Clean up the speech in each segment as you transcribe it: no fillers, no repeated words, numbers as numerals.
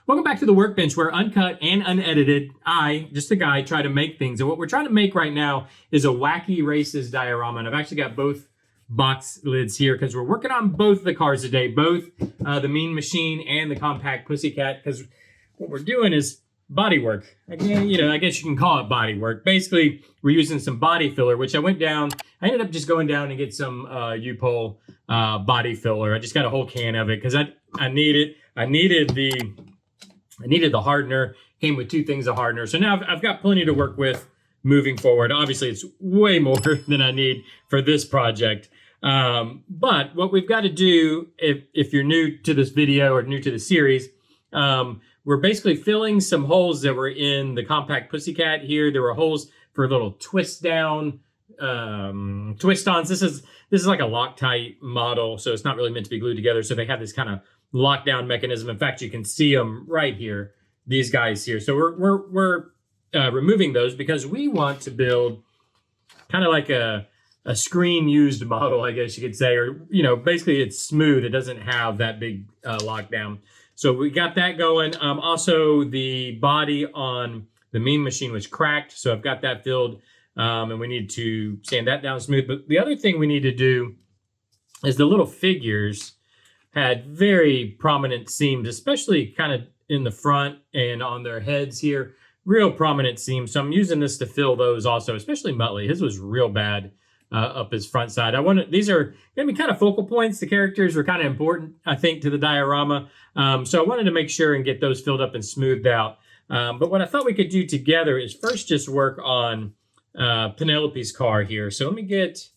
Welcome back to the Workbench, where uncut and unedited, just a guy, try to make things. And what we're trying to make right now is a Wacky Races diorama. And I've actually got both box lids here because we're working on both the cars today, both the Mean Machine and the Compact Pussycat, because what we're doing is bodywork. Again, I guess you can call it bodywork. Basically, we're using some body filler, which I ended up just going down and get some upol body filler. I just got a whole can of it because I needed the hardener. Came with 2 things of hardener. So now I've got plenty to work with moving forward. Obviously, it's way more than I need for this project. But what we've got to do, if you're new to this video or new to the series, we're basically filling some holes that were in the Compact Pussycat here. There were holes for little twist down, twist-ons. This is like a Loctite model, so it's not really meant to be glued together. So they have this kind of lockdown mechanism. In fact, you can see them right here, these guys here. So we're removing those because we want to build kind of like a screen used model, I guess you could say, or basically it's smooth. It doesn't have that big lockdown. So we got that going. Also, the body on the Mean Machine was cracked, so I've got that filled, and we need to sand that down smooth. But the other thing we need to do is the little figures had very prominent seams, especially kind of in the front and on their heads here, real prominent seams. So I'm using this to fill those also, especially Muttley. His was real bad up his front side. These are going to be kind of focal points. The characters are kind of important, I think, to the diorama. So I wanted to make sure and get those filled up and smoothed out. But what I thought we could do together is first just work on Penelope's car here. So let me get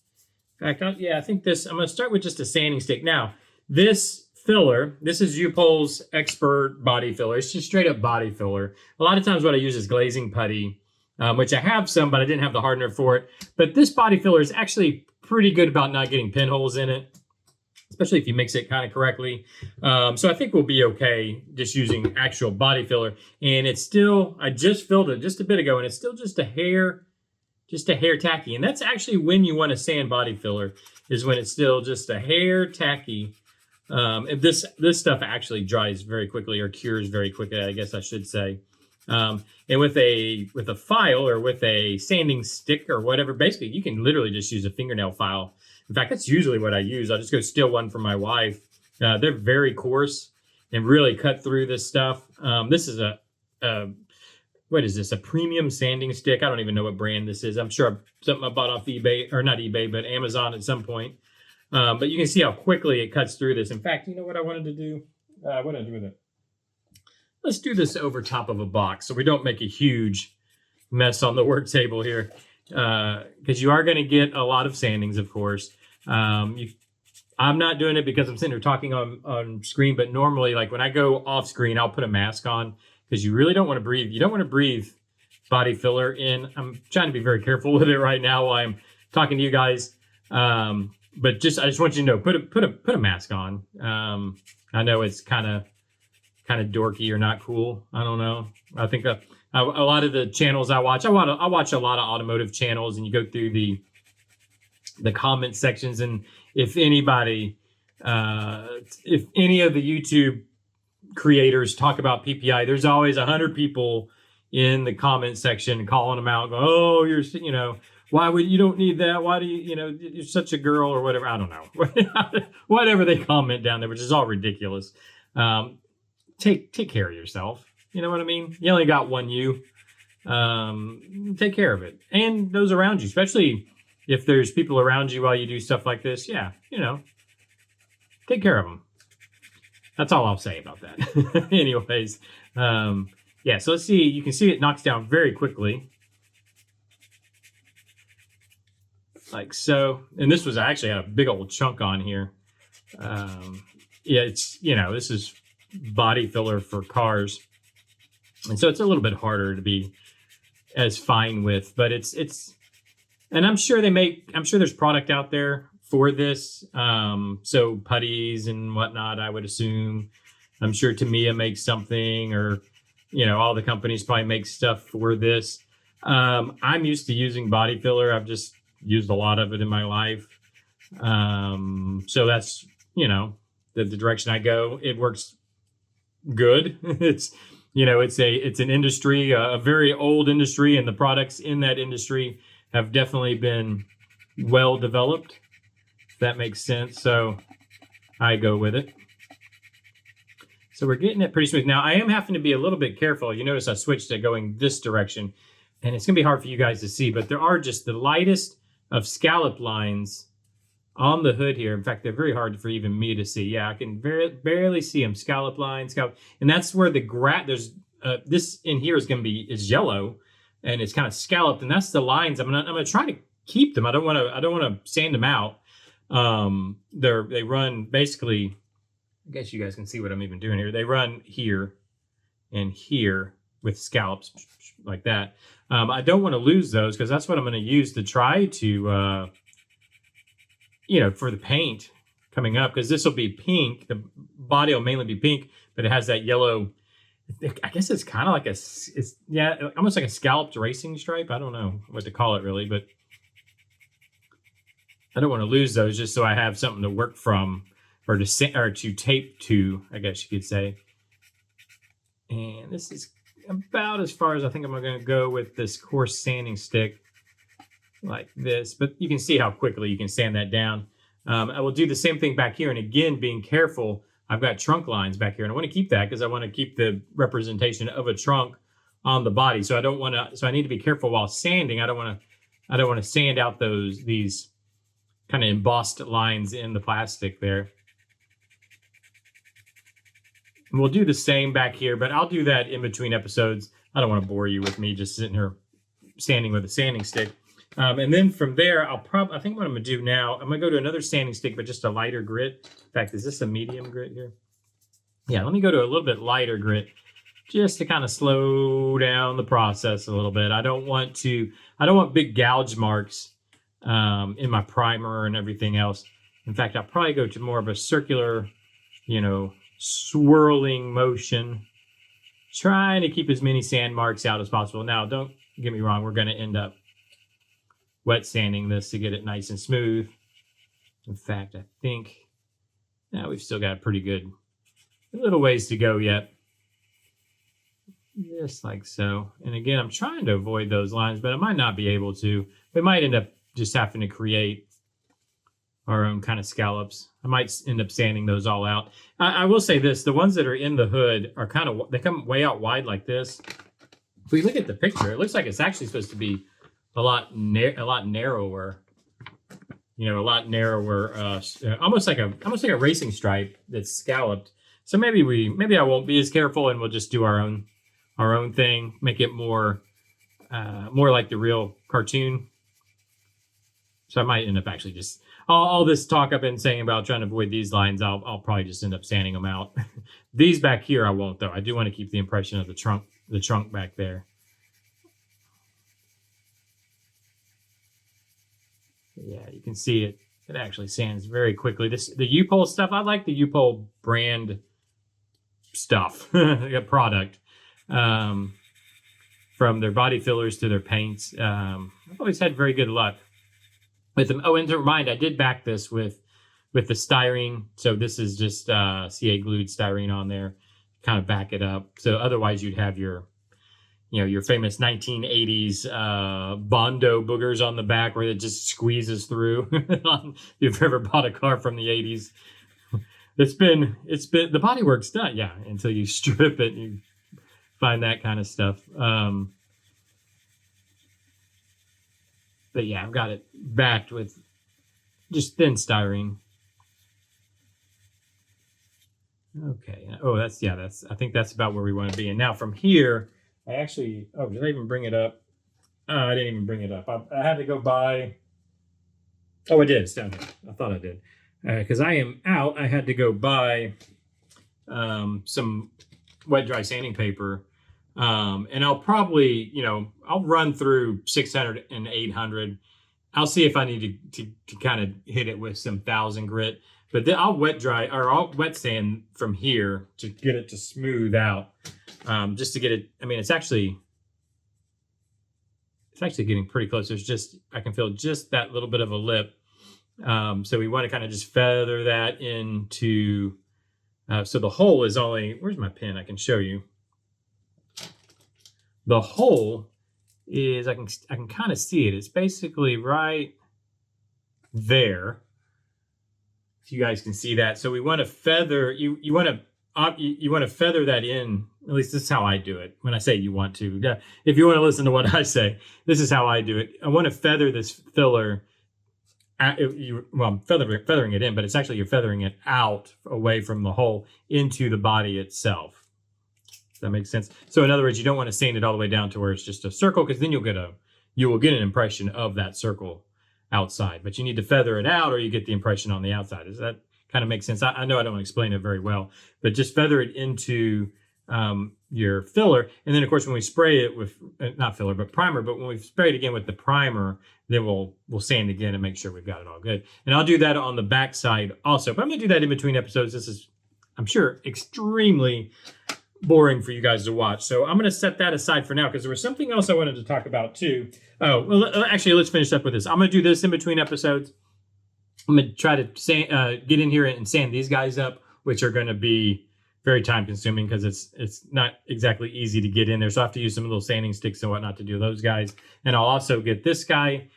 back on. Yeah, I think I'm going to start with just a sanding stick. Now, this filler, this is upol's expert body filler. It's just straight up body filler. A lot of times what I use is glazing putty, which I have some, but I didn't have the hardener for it. But this body filler is actually pretty good about not getting pinholes in it, especially if you mix it kind of correctly. So I think we'll be okay just using actual body filler. And it's still, I just filled it just a bit ago, and it's still just a hair tacky. And that's actually when you want to sand body filler, is when it's still just a hair tacky. If this stuff actually dries very quickly, or cures very quickly, I guess I should say. And with a file or with a sanding stick or whatever, basically you can literally just use a fingernail file. In fact, that's usually what I use. I'll just go steal one from my wife. They're very coarse and really cut through this stuff. This is what is this? A premium sanding stick. I don't even know what brand this is. I'm sure something I bought off eBay, or not eBay, but Amazon at some point. But you can see how quickly it cuts through this. In fact, you know what I wanted to do? What did I do with it? Let's do this over top of a box so we don't make a huge mess on the work table here. Because you are going to get a lot of sandings, of course. I'm not doing it because I'm sitting here talking on screen, but normally, like when I go off screen, I'll put a mask on because you really don't want to breathe. You don't want to breathe body filler in. I'm trying to be very careful with it right now while I'm talking to you guys. But I just want you to know, put a mask on. I know it's kind of dorky or not cool. I don't know. I think a lot of the channels I watch a lot of automotive channels, and you go through the comment sections, and if any of the YouTube creators talk about PPI, there's always 100 people in the comment section calling them out, going, "Oh, why would you don't need that? Why do you're such a girl," or whatever. I don't know. Whatever they comment down there, which is all ridiculous. Take care of yourself. You know what I mean? You only got one you. Take care of it. And those around you, especially if there's people around you while you do stuff like this. Yeah, take care of them. That's all I'll say about that. Anyways, yeah, so let's see. You can see it knocks down very quickly. Like so. And this was actually had a big old chunk on here. Yeah, it's, this is body filler for cars, and so it's a little bit harder to be as fine with, but it's and I'm sure there's product out there for this, so putties and whatnot, I would assume. I'm sure Tamiya makes something, or all the companies probably make stuff for this. I'm used to using body filler. I've just used a lot of it in my life, so that's the direction I go. It works good. It's, you know, it's an industry, a very old industry, and the products in that industry have definitely been well developed, if that makes sense. So I go with it. So we're getting it pretty smooth. Now I am having to be a little bit careful. You notice I switched to going this direction, and it's gonna be hard for you guys to see, but there are just the lightest of scallop lines on the hood here. In fact, they're very hard for even me to see. Yeah, I can barely see them. Scallop lines, and that's where the there's this in here is yellow, and it's kind of scalloped, and that's the lines. I'm gonna try to keep them. I don't want to sand them out. They run basically. I guess you guys can see what I'm even doing here. They run here and here with scallops like that. I don't want to lose those because that's what I'm going to use to try to, you know, for the paint coming up, because this will be pink. The body will mainly be pink, but it has that yellow. I guess it's kind of like almost like a scalloped racing stripe. I don't know what to call it really, but I don't want to lose those just so I have something to work from. Or to tape to, I guess you could say. And this is about as far as I think I'm going to go with this coarse sanding stick like this. But you can see how quickly you can sand that down. I will do the same thing back here. And again, being careful, I've got trunk lines back here. And I want to keep that because I want to keep the representation of a trunk on the body. So I don't want to, so I need to be careful while sanding. I don't want to sand out these kind of embossed lines in the plastic there. And we'll do the same back here, but I'll do that in between episodes. I don't want to bore you with me just sitting here sanding with a sanding stick. And then from there, I think what I'm going to do now, I'm going to go to another sanding stick, but just a lighter grit. In fact, is this a medium grit here? Yeah, let me go to a little bit lighter grit just to kind of slow down the process a little bit. I don't want big gouge marks in my primer and everything else. In fact, I'll probably go to more of a circular, you know, swirling motion, trying to keep as many sand marks out as possible. Now, don't get me wrong, we're going to end up wet sanding this to get it nice and smooth. In fact, I think now we've still got a little ways to go yet. Just like so. And again, I'm trying to avoid those lines, but I might not be able to. We might end up just having to create our own kind of scallops. I might end up sanding those all out. I will say this, the ones that are in the hood are they come way out wide like this. If we look at the picture, it looks like it's actually supposed to be a lot narrower. You know, a lot narrower, almost like a racing stripe that's scalloped. So maybe I won't be as careful and we'll just do our own thing, make it more like the real cartoon. So I might end up actually just all this talk I've been saying about trying to avoid these lines, I'll probably just end up sanding them out. These back here I won't though. I do want to keep the impression of the trunk back there. Yeah, you can see it. It actually sands very quickly. The upol stuff. I like the upol brand stuff, a product, from their body fillers to their paints. I've always had very good luck with them. Oh, and to remind, I did back this with the styrene. So this is just CA glued styrene on there, kind of back it up. So otherwise you'd have your famous 1980s Bondo boogers on the back where it just squeezes through. If you've ever bought a car from the 80s, it's been the bodywork's done, yeah, until you strip it and you find that kind of stuff. But yeah, I've got it backed with just thin styrene. Okay. Oh, I think that's about where we want to be. And now from here, did I even bring it up? I didn't even bring it up. I had to go buy. Oh, I did. It's down here. I thought I did. Because I am out. I had to go buy some wet dry sanding paper. And I'll probably, I'll run through 600 and 800. I'll see if I need to kind of hit it with some 1000 grit. But then I'll I'll wet sand from here to get it to smooth out. Just to get it, I mean, it's actually getting pretty close. I can feel just that little bit of a lip. So we want to kind of just feather that into So the hole is only, where's my pen? I can show you. The hole is, I can kind of see it. It's basically right there. If you guys can see that. So we want to feather, you want to feather that in. At least this is how I do it. When I say you want to, yeah, if you want to listen to what I say, this is how I do it. I want to feather this filler. I'm feathering it in, but it's actually you're feathering it out away from the hole into the body itself. Does that make sense? So in other words, you don't want to sand it all the way down to where it's just a circle, because then you will get an impression of that circle outside. But you need to feather it out, or you get the impression on the outside. Does that kind of make sense? I know I don't explain it very well, but just feather it into your filler. And then of course, when we spray it with, not filler, but primer, but when we spray it again with the primer, then we'll sand again and make sure we've got it all good. And I'll do that on the back side also, but I'm gonna do that in between episodes. This is, I'm sure, extremely boring for you guys to watch. So I'm gonna set that aside for now, because there was something else I wanted to talk about too. Oh, well, actually, let's finish up with this. I'm gonna do this in between episodes. I'm gonna try to get in here and sand these guys up, which are gonna be very time consuming because it's not exactly easy to get in there. So I have to use some little sanding sticks and whatnot to do those guys. And I'll also get this guy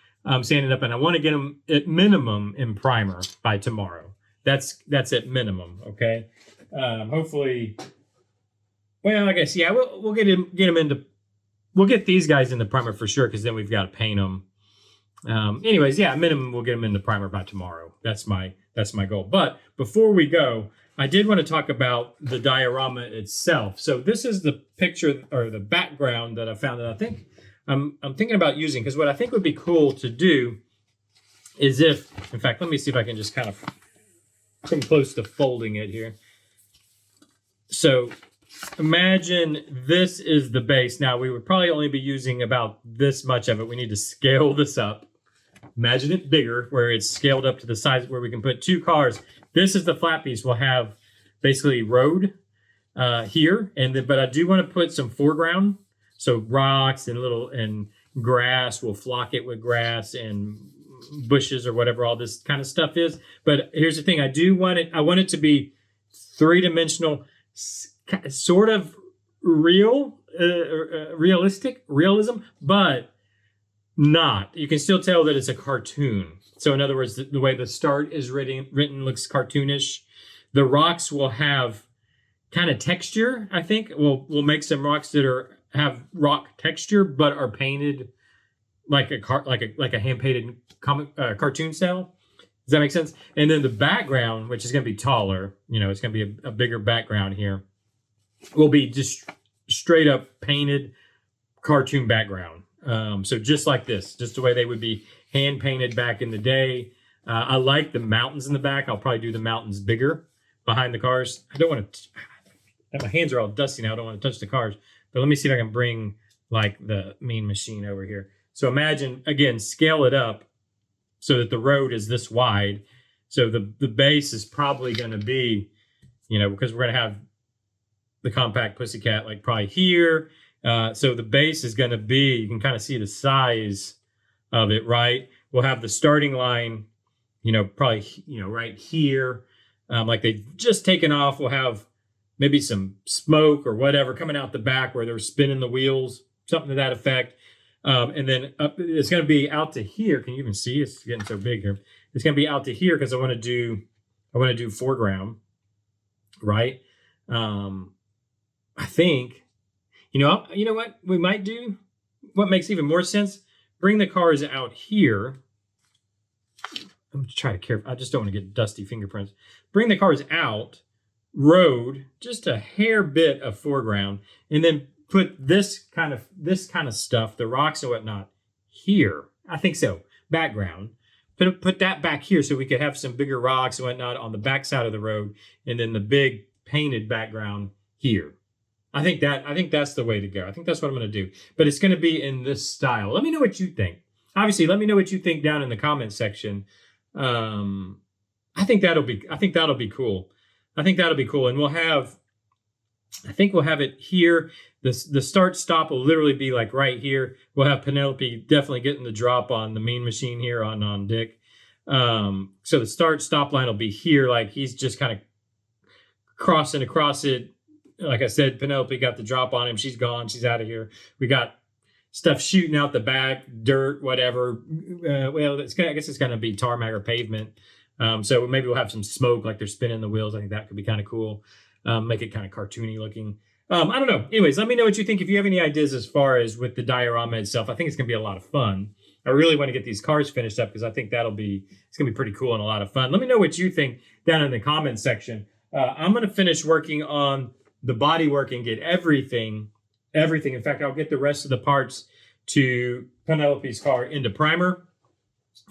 sanded up, and I want to get him at minimum in primer by tomorrow. That's at minimum. Okay. Hopefully, well, I guess, yeah, we'll get him into, we'll get these guys in the primer for sure, because then we've got to paint them. Anyways, yeah, minimum we'll get them in the primer by tomorrow. That's my goal. But before we go, I did want to talk about the diorama itself. So this is the picture or the background that I found that I think I'm thinking about using, because what I think would be cool to do is if, in fact, let me see if I can just kind of come close to folding it here. So imagine this is the base. Now we would probably only be using about this much of it. We need to scale this up. Imagine it bigger, where it's scaled up to the size where we can put two cars. This is the flat piece. We'll have basically road here, and then, but I do want to put some foreground, so rocks and grass. We'll flock it with grass and bushes or whatever all this kind of stuff is. But here's the thing: I want it to be three-dimensional, sort of realism, but not. You can still tell that it's a cartoon. So in other words, the way the start is written looks cartoonish. The rocks will have kind of texture, I think. We'll make some rocks that have rock texture, but are painted like a hand-painted cartoon style. Does that make sense? And then the background, which is going to be taller, it's going to be a bigger background here, will be just straight up painted cartoon background. So just like this, just the way they would be hand painted back in the day. I like the mountains in the back. I'll probably do the mountains bigger behind the cars. I don't want to, my hands are all dusty now. I don't want to touch the cars, but let me see if I can bring like the Mean Machine over here. So imagine, again, scale it up so that the road is this wide. So the base is probably going to be, because we're going to have the Compact Pussycat like probably here. So the base is going to be, you can kind of see the size of it, right? We'll have the starting line, probably, right here. Like they've just taken off. We'll have maybe some smoke or whatever coming out the back where they're spinning the wheels, something to that effect. And then it's going to be out to here. Can you even see? It's getting so big here. It's going to be out to here because I want to do foreground, right? I think, you know what we might do? What makes even more sense? Bring the cars out here. I'm trying to care. I just don't want to get dusty fingerprints. Bring the cars out, road, just a hair bit of foreground, and then put this kind of stuff, the rocks and whatnot, here. I think so. Background. Put that back here so we could have some bigger rocks and whatnot on the back side of the road, and then the big painted background here. I think that's the way to go. I think that's what I'm going to do. But it's going to be in this style. Let me know what you think. Obviously, let me know what you think down in the comment section. I think that'll be cool. I think that'll be cool. And we'll have it here. The start stop will literally be like right here. We'll have Penelope definitely getting the drop on the Mean Machine here on Dick. So the start stop line will be here. Like he's just kind of crossing across it. Like I said, Penelope got the drop on him. She's gone. She's out of here. We got stuff shooting out the back, dirt, whatever. Well, I guess it's going to be tarmac or pavement. So maybe we'll have some smoke like they're spinning the wheels. I think that could be kind of cool. Make it kind of cartoony looking. I don't know. Anyways, let me know what you think. If you have any ideas as far as with the diorama itself, I think it's going to be a lot of fun. I really want to get these cars finished up because I think it's going to be pretty cool and a lot of fun. Let me know what you think down in the comments section. I'm going to finish working on the bodywork and get everything. In fact, I'll get the rest of the parts to Penelope's car into primer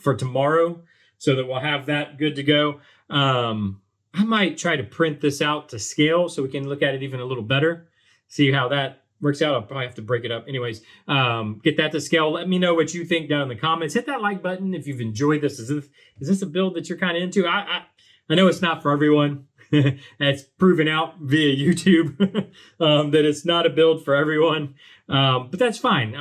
for tomorrow so that we'll have that good to go. I might try to print this out to scale so we can look at it even a little better. See how that works out. I'll probably have to break it up. Anyways, get that to scale. Let me know what you think down in the comments. Hit that like button if you've enjoyed this. Is this a build that you're kind of into? I know it's not for everyone. It's proven out via YouTube that it's not a build for everyone. But that's fine.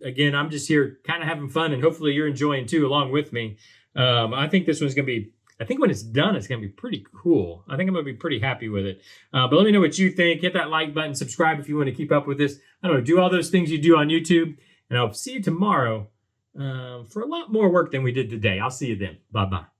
Again, I'm just here kind of having fun, and hopefully you're enjoying too along with me. I think this one's going to be, I think when it's done, it's going to be pretty cool. I think I'm going to be pretty happy with it. But let me know what you think. Hit that like button, subscribe if you want to keep up with this. I don't know, do all those things you do on YouTube. And I'll see you tomorrow for a lot more work than we did today. I'll see you then. Bye-bye.